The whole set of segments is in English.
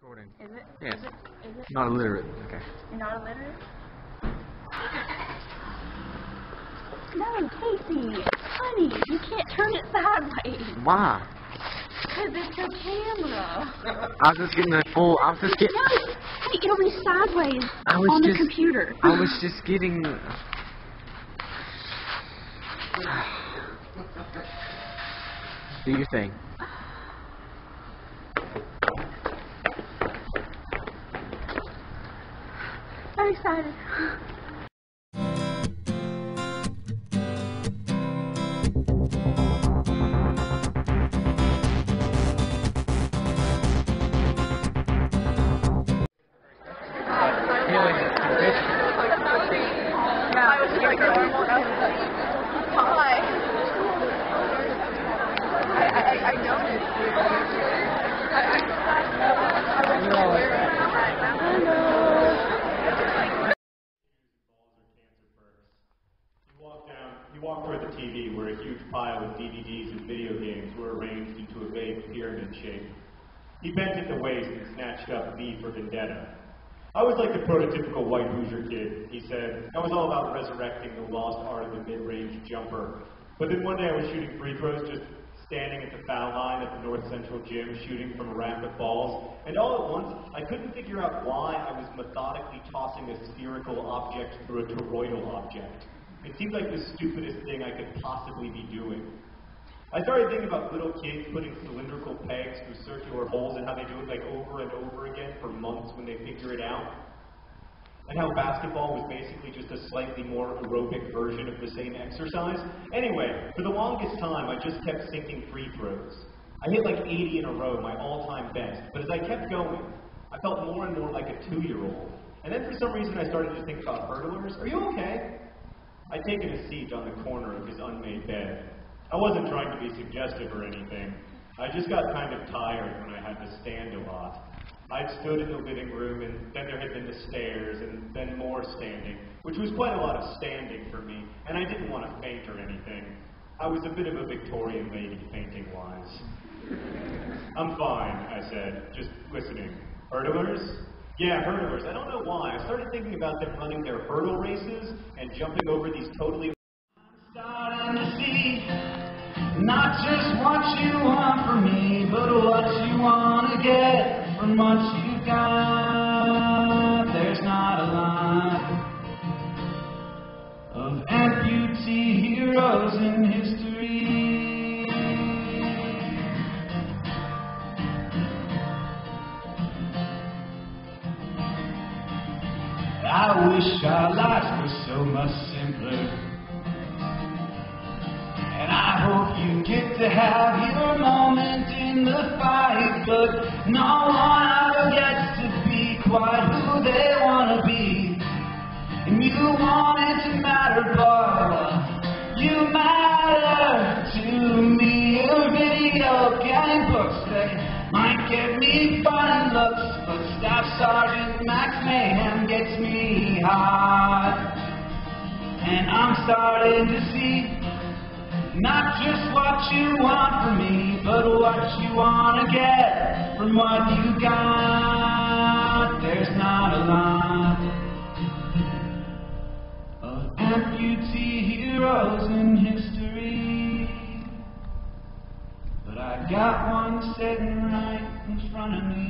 recording. Is it? Yes. Is it? Not illiterate. Okay. You're not illiterate? No, Casey, honey, you can't turn it sideways. Why? Because it's a camera. I was just getting the full. I was just getting. No, hey, it'll be sideways on the computer. I was just getting. Do your thing. I'm excited. You walk toward the TV where a huge pile of DVDs and video games were arranged into a vague pyramid shape. He bent at the waist and snatched up V for Vendetta. I was like the prototypical white Hoosier kid, he said. I was all about resurrecting the lost art of the mid-range jumper. But then one day I was shooting free throws, just standing at the foul line at the North Central gym, shooting from a rack of balls. And all at once, I couldn't figure out why I was methodically tossing a spherical object through a toroidal object. It seemed like the stupidest thing I could possibly be doing. I started thinking about little kids putting cylindrical pegs through circular holes and how they do it like over and over again for months when they figure it out. And how basketball was basically just a slightly more aerobic version of the same exercise. Anyway, for the longest time, I just kept sinking free throws. I hit like 80 in a row, my all-time best. But as I kept going, I felt more and more like a 2-year-old. And then for some reason, I started to think about hurdlers. Are you okay? I'd taken a seat on the corner of his unmade bed. I wasn't trying to be suggestive or anything. I just got kind of tired when I had to stand a lot. I'd stood in the living room, and then there had been the stairs, and then more standing, which was quite a lot of standing for me, and I didn't want to faint or anything. I was a bit of a Victorian lady, fainting-wise. I'm fine, I said, just listening. Hurdlers? Yeah, hurdlers. I don't know why. I started thinking about them running their hurdle races and jumping over these totally... I'm starting to see not just what you want from me, but what you want to get from what you got. There's not a lot of amputee heroes in history. I wish our lives were so much simpler. And I hope you get to have your moment in the fight, but no one ever gets to be quite who they want to be. And you want it to matter, but you matter to me. Your video game books, they might get me fun looks, but Staff Sergeant Max Mayhem gets me hot. And I'm starting to see not just what you want from me, but what you want to get from what you got. There's not a lot of amputee heroes in history, but I got one sitting right in front of me.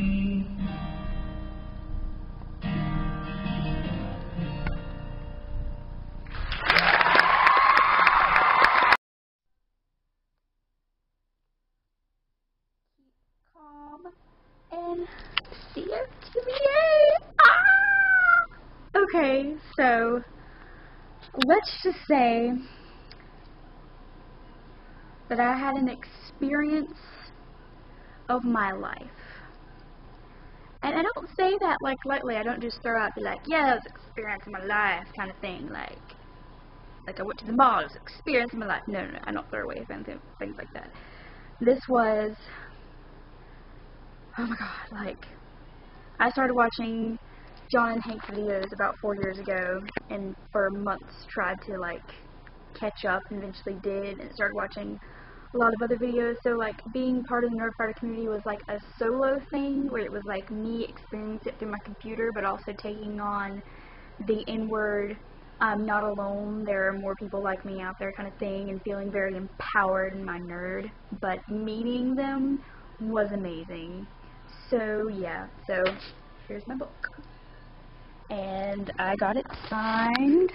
And COTVA! Ah! Okay, so let's just say that I had an experience of my life. And I don't say that like lightly. I don't just throw out, be like, yeah, it was an experience of my life kind of thing. Like I went to the mall, it was an experience of my life. No, I don't throw away things like that. This was, oh my god, like, I started watching John and Hank videos about 4 years ago, and for months tried to, like, catch up, and eventually did, and started watching a lot of other videos. So like being part of the Nerdfighter community was like a solo thing where it was like me experiencing it through my computer, but also taking on the inward, I'm not alone, there are more people like me out there kind of thing, and feeling very empowered in my nerd. But meeting them was amazing. So yeah, so here's my book. And I got it signed.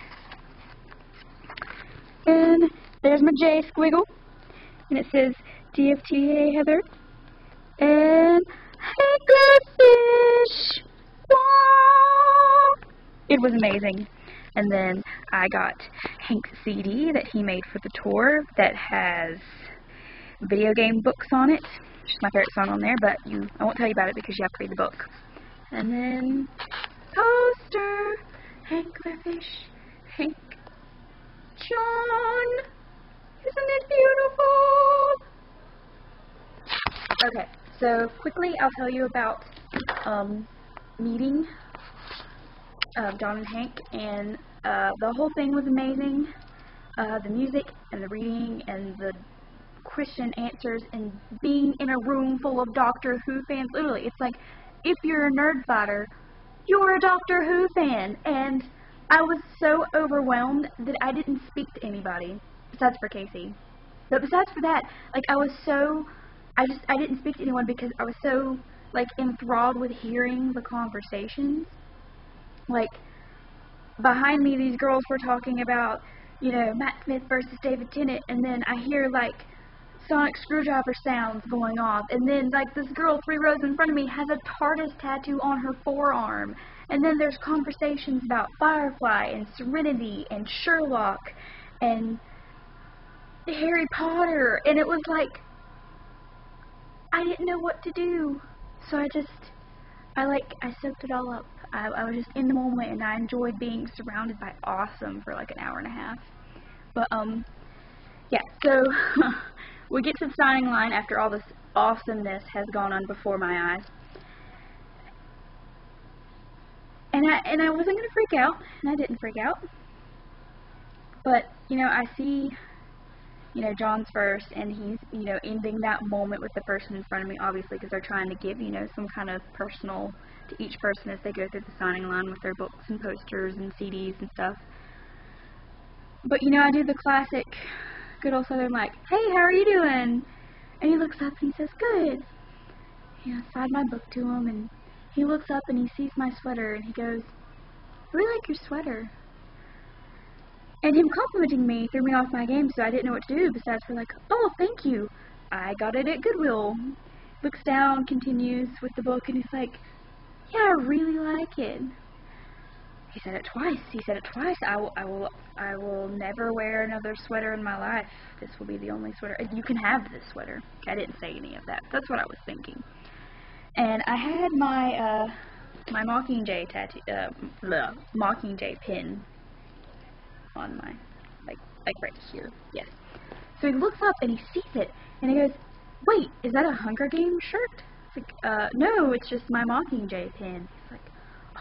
And there's my J squiggle. And it says, DFTA Heather. And Hanklerfish! Wah! It was amazing. And then I got Hank's CD that he made for the tour that has video game books on it. It's just my favorite song on there, but I won't tell you about it because you have to read the book. And then poster, Hanklerfish, Hank John. Isn't it beautiful? Okay, so quickly I'll tell you about meeting John and Hank, and the whole thing was amazing. The music and the reading and the question answers and being in a room full of Doctor Who fans. Literally, it's like if you're a Nerdfighter, you're a Doctor Who fan. And I was so overwhelmed that I didn't speak to anybody besides for Casey. But besides for that, like I didn't speak to anyone because I was so like enthralled with hearing the conversations. Like behind me, these girls were talking about, you know, Matt Smith versus David Tennant, and then I hear like sonic screwdriver sounds going off, and then like this girl 3 rows in front of me has a TARDIS tattoo on her forearm, and then there's conversations about Firefly and Serenity and Sherlock and Harry Potter, and it was like I didn't know what to do, so I soaked it all up. I was just in the moment, and I enjoyed being surrounded by awesome for like an hour and a half. But yeah, so we get to the signing line after all this awesomeness has gone on before my eyes. And I wasn't going to freak out, and I didn't freak out. But, you know, I see, you know, John's first, and he's, you know, ending that moment with the person in front of me, obviously, because they're trying to give, you know, some kind of personal to each person as they go through the signing line with their books and posters and CDs and stuff. But, you know, I do the classic good old Southern, like, hey, how are you doing? And he looks up and he says, good. You know, I side my book to him, and he looks up and he sees my sweater, and he goes, I really like your sweater. And him complimenting me threw me off my game, so I didn't know what to do besides for like, oh, thank you. I got it at Goodwill. Looks down, continues with the book, and he's like, yeah, I really like it. He said it twice. I will never wear another sweater in my life. This will be the only sweater. You can have this sweater. I didn't say any of that. That's what I was thinking. And I had my my Mockingjay tattoo, Mockingjay pin on my, like right here. Yes. So he looks up and he sees it, and he goes, wait, is that a Hunger Games shirt? It's like, no, it's just my Mockingjay pin. He's like,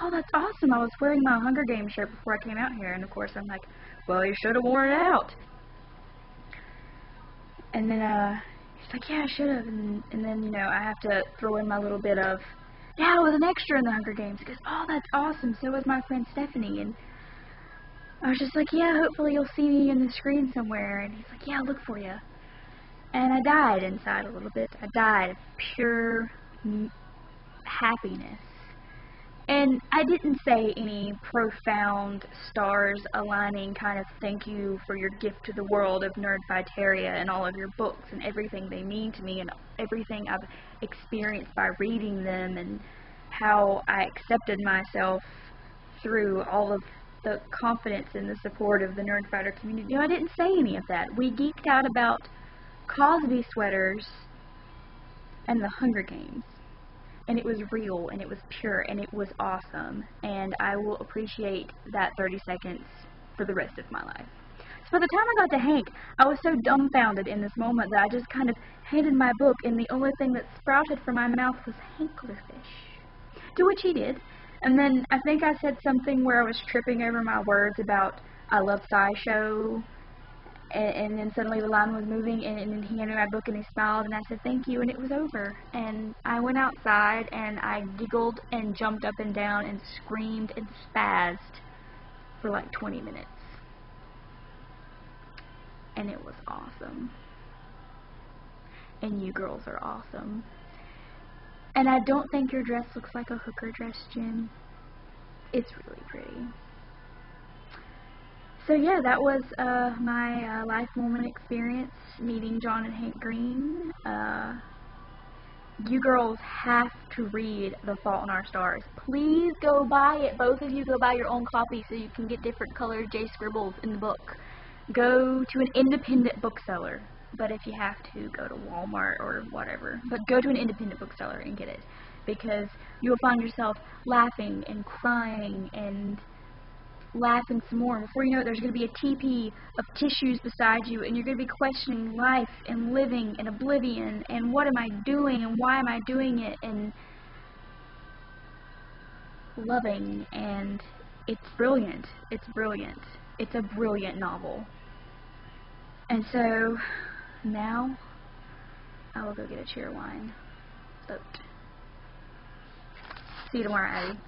oh, that's awesome. I was wearing my Hunger Games shirt before I came out here. And of course I'm like, well, you should have worn it out. And then he's like, yeah, I should have. And then, you know, I have to throw in my little bit of, yeah, I was an extra in the Hunger Games. He goes, oh, that's awesome. So was my friend Stephanie. And I was just like, yeah, hopefully you'll see me in the screen somewhere. And he's like, yeah, I'll look for you. And I died inside a little bit. I died of pure happiness. And I didn't say any profound stars aligning kind of thank you for your gift to the world of Nerdfighteria and all of your books and everything they mean to me and everything I've experienced by reading them and how I accepted myself through all of the confidence and the support of the Nerdfighter community. You know, I didn't say any of that. We geeked out about Cosby sweaters and the Hunger Games. And it was real, and it was pure, and it was awesome. And I will appreciate that 30 seconds for the rest of my life. So by the time I got to Hank, I was so dumbfounded in this moment that I just kind of handed my book, and the only thing that sprouted from my mouth was Hanklerfish. To which he did. And then I think I said something where I was tripping over my words about I love SciShow And then suddenly the line was moving, and then he handed me my book and he smiled, and I said thank you, and it was over. And I went outside and I giggled and jumped up and down and screamed and spazzed for like 20 minutes. And it was awesome. And you girls are awesome. And I don't think your dress looks like a hooker dress, Jen. It's really pretty. So yeah, that was my life moment experience meeting John and Hank Green. You girls have to read The Fault in Our Stars. Please go buy it. Both of you go buy your own copy so you can get different colored J scribbles in the book. Go to an independent bookseller. But if you have to, go to Walmart or whatever. But go to an independent bookseller and get it. Because you'll find yourself laughing and crying and laughing some more. Before you know it, there's going to be a teepee of tissues beside you, and you're going to be questioning life and living and oblivion and what am I doing and why am I doing it, and loving. And it's brilliant. It's brilliant. It's a brilliant novel. And so now I will go get a cheer wine. Vote. See you tomorrow, Addie.